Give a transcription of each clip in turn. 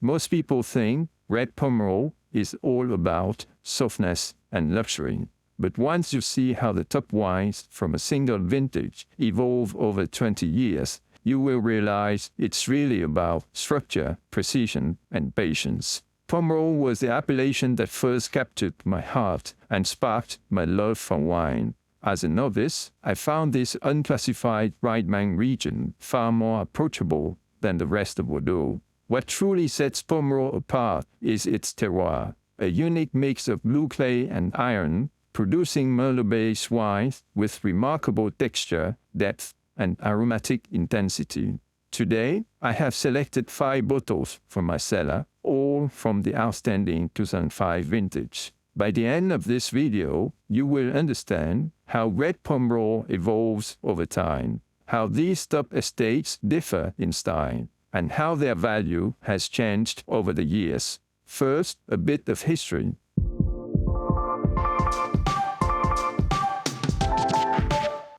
Most people think red Pomerol is all about softness and luxury. But once you see how the top wines from a single vintage evolve over 20 years, you will realize it's really about structure, precision, and patience. Pomerol was the appellation that first captured my heart and sparked my love for wine. As a novice, I found this unclassified right-bank region far more approachable than the rest of Bordeaux. What truly sets Pomerol apart is its terroir, a unique mix of blue clay and iron, producing Merlot-based wines with remarkable texture, depth, and aromatic intensity. Today, I have selected 5 bottles from my cellar, all from the outstanding 2005 vintage. By the end of this video, you will understand how red Pomerol evolves over time, how these top estates differ in style, and how their value has changed over the years. First, a bit of history.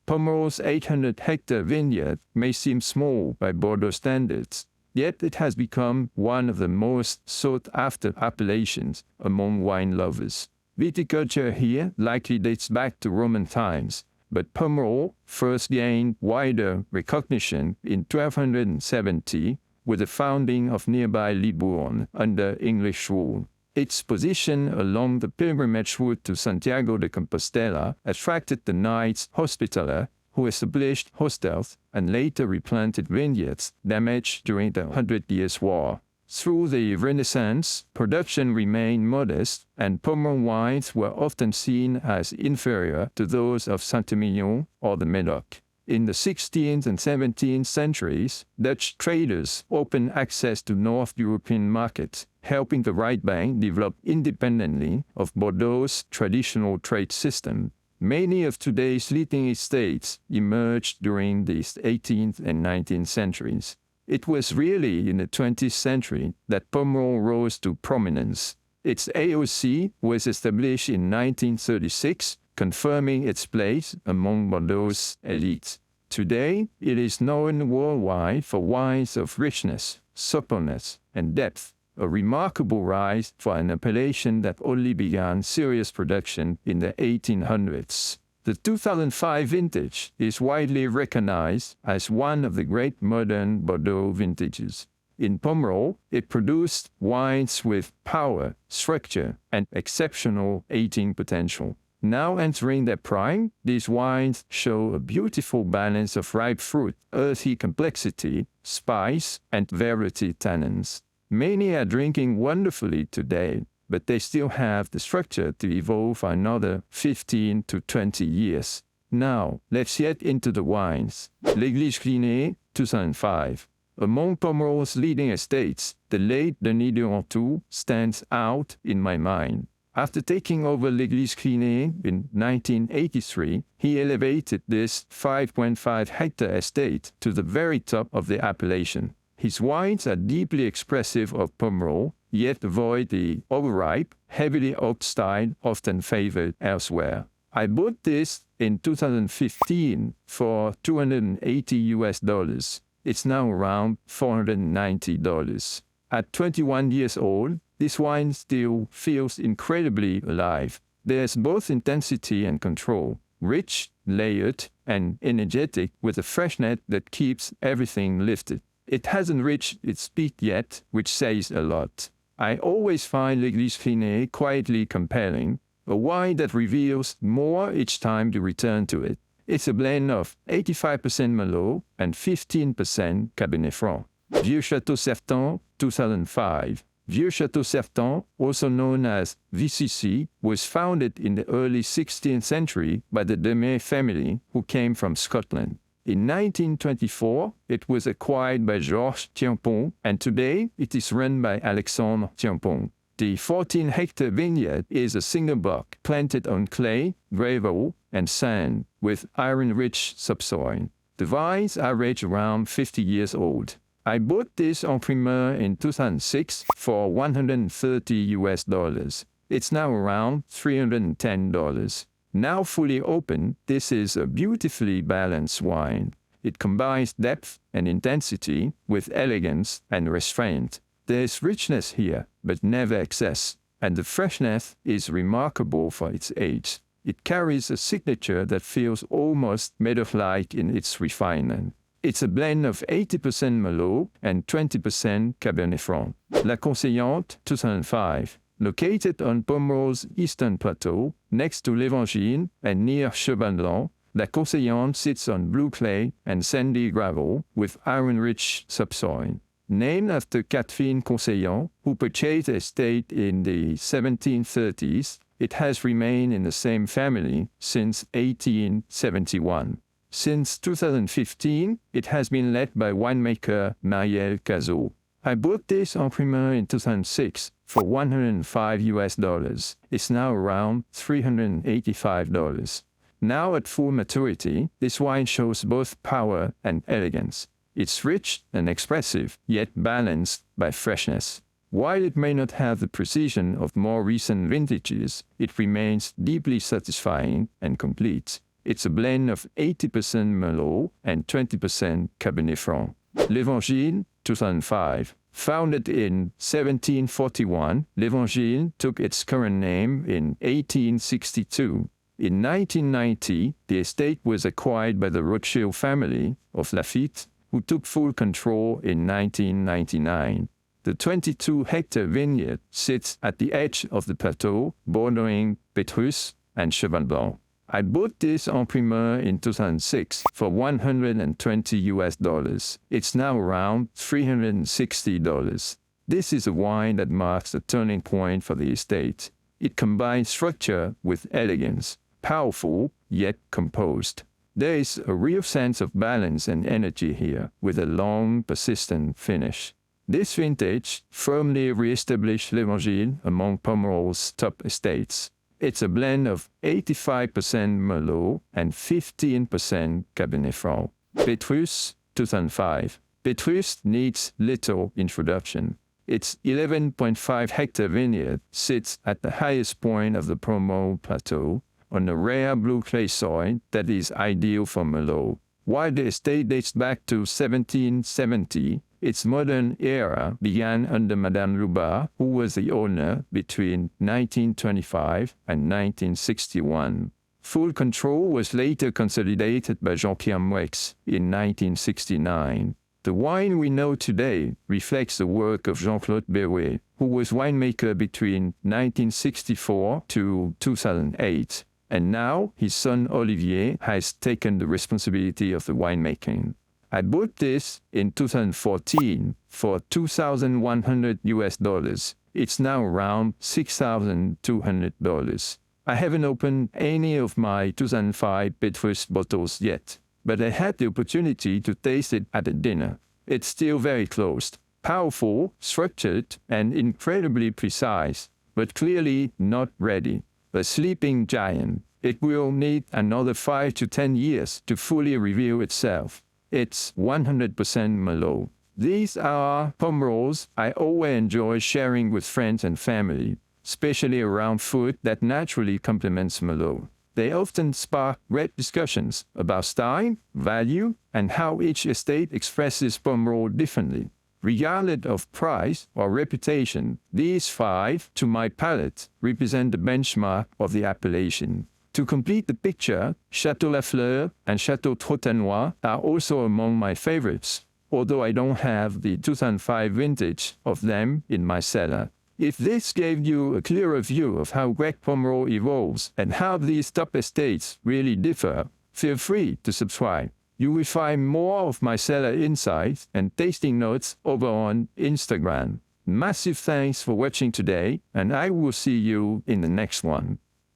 Pomerol's 800-hectare vineyard may seem small by Bordeaux standards, yet it has become one of the most sought-after appellations among wine lovers. Viticulture here likely dates back to Roman times, but Pomerol first gained wider recognition in 1270 with the founding of nearby Libourne under English rule. Its position along the pilgrimage route to Santiago de Compostela attracted the Knights Hospitaller, who established hostels and later replanted vineyards damaged during the 100 Years' War. Through the Renaissance, production remained modest, and Pomerol wines were often seen as inferior to those of Saint-Emilion or the Médoc. In the 16th and 17th centuries, Dutch traders opened access to North European markets, helping the right bank develop independently of Bordeaux's traditional trade system. Many of today's leading estates emerged during the 18th and 19th centuries. It was really in the 20th century that Pomerol rose to prominence. Its AOC was established in 1936, confirming its place among Bordeaux's elites. Today, it is known worldwide for wines of richness, suppleness, and depth, a remarkable rise for an appellation that only began serious production in the 1800s. The 2005 vintage is widely recognized as one of the great modern Bordeaux vintages. In Pomerol, it produced wines with power, structure, and exceptional aging potential. Now entering their prime, these wines show a beautiful balance of ripe fruit, earthy complexity, spice, and velvety tannins. Many are drinking wonderfully today, but they still have the structure to evolve for another 15 to 20 years. Now, let's get into the wines. L'Église Clinet, 2005. Among Pomerol's leading estates, the late Denis de Rantou stands out in my mind. After taking over l'Église Clinet in 1983, he elevated this 5.5-hectare estate to the very top of the appellation. His wines are deeply expressive of Pomerol, yet avoid the overripe, heavily oaked style often favored elsewhere. I bought this in 2015 for $280. It's now around $490. At 21 years old, this wine still feels incredibly alive. There's both intensity and control, rich, layered, and energetic with a freshness that keeps everything lifted. It hasn't reached its peak yet, which says a lot. I always find l'Église Clinet quietly compelling, a wine that reveals more each time you return to it. It's a blend of 85% Merlot and 15% Cabernet Franc. Vieux Château Certan, 2005. Vieux Château Certan, also known as VCC, was founded in the early 16th century by the Demey family, who came from Scotland. In 1924, it was acquired by Georges Tiampon, and today it is run by Alexandre Tiampon. The 14-hectare vineyard is a single block planted on clay, gravel, and sand, with iron-rich subsoil. The vines average around 50 years old. I bought this en primeur in 2006 for $130. It's now around $310. Now fully open, this is a beautifully balanced wine. It combines depth and intensity with elegance and restraint. There's richness here, but never excess, and the freshness is remarkable for its age. It carries a signature that feels almost meadow-like in its refinement. It's a blend of 80% Merlot and 20% Cabernet Franc. La Conseillante, 2005. Located on Pomerol's eastern plateau, next to l'Évangile and near Cheval, La Conseillante sits on blue clay and sandy gravel with iron-rich subsoil. Named after Catherine Conseillante, who purchased the estate in the 1730s, it has remained in the same family since 1871. Since 2015, it has been led by winemaker Château. I bought this en primeur in 2006 for $105. It's now around $385. Now at full maturity, this wine shows both power and elegance. It's rich and expressive, yet balanced by freshness. While it may not have the precision of more recent vintages, it remains deeply satisfying and complete. It's a blend of 80% Merlot and 20% Cabernet Franc. L'Évangile, 2005. Founded in 1741, l'Évangile took its current name in 1862. In 1990, the estate was acquired by the Rothschild family of Lafite, who took full control in 1999. The 22-hectare vineyard sits at the edge of the plateau, bordering Petrus and Cheval. I bought this en primeur in 2006 for $120. It's now around $360. This is a wine that marks a turning point for the estate. It combines structure with elegance, powerful yet composed. There is a real sense of balance and energy here, with a long, persistent finish. This vintage firmly re-established l'Évangile among Pomerol's top estates. It's a blend of 85% Merlot and 15% Cabernet Franc. Petrus, 2005. Petrus needs little introduction. Its 11.5-hectare vineyard sits at the highest point of the Pomerol Plateau, on a rare blue clay soil that is ideal for Merlot. While the estate dates back to 1770, its modern era began under Madame Lubar, who was the owner between 1925 and 1961. Full control was later consolidated by Jean-Pierre Moueix in 1969. The wine we know today reflects the work of Jean-Claude Vieux, who was winemaker between 1964 to 2008. And now his son Olivier has taken the responsibility of the winemaking. I bought this in 2014 for $2,100. It's now around $6,200. I haven't opened any of my 2005 Petrus bottles yet, but I had the opportunity to taste it at a dinner. It's still very closed, powerful, structured, and incredibly precise, but clearly not ready. A sleeping giant. It will need another 5 to 10 years to fully reveal itself. It's 100% Merlot. These are Pomerols I always enjoy sharing with friends and family, especially around food that naturally complements Merlot. They often spark great discussions about style, value, and how each estate expresses Pomerol differently. Regardless of price or reputation, these 5, to my palate, represent the benchmark of the appellation. To complete the picture, Château Lafleur and Château Trotanois are also among my favorites, although I don't have the 2005 vintage of them in my cellar. If this gave you a clearer view of how Greg Pomerol evolves and how these top estates really differ, feel free to subscribe. You will find more of my cellar insights and tasting notes over on Instagram. Massive thanks for watching today, and I will see you in the next one.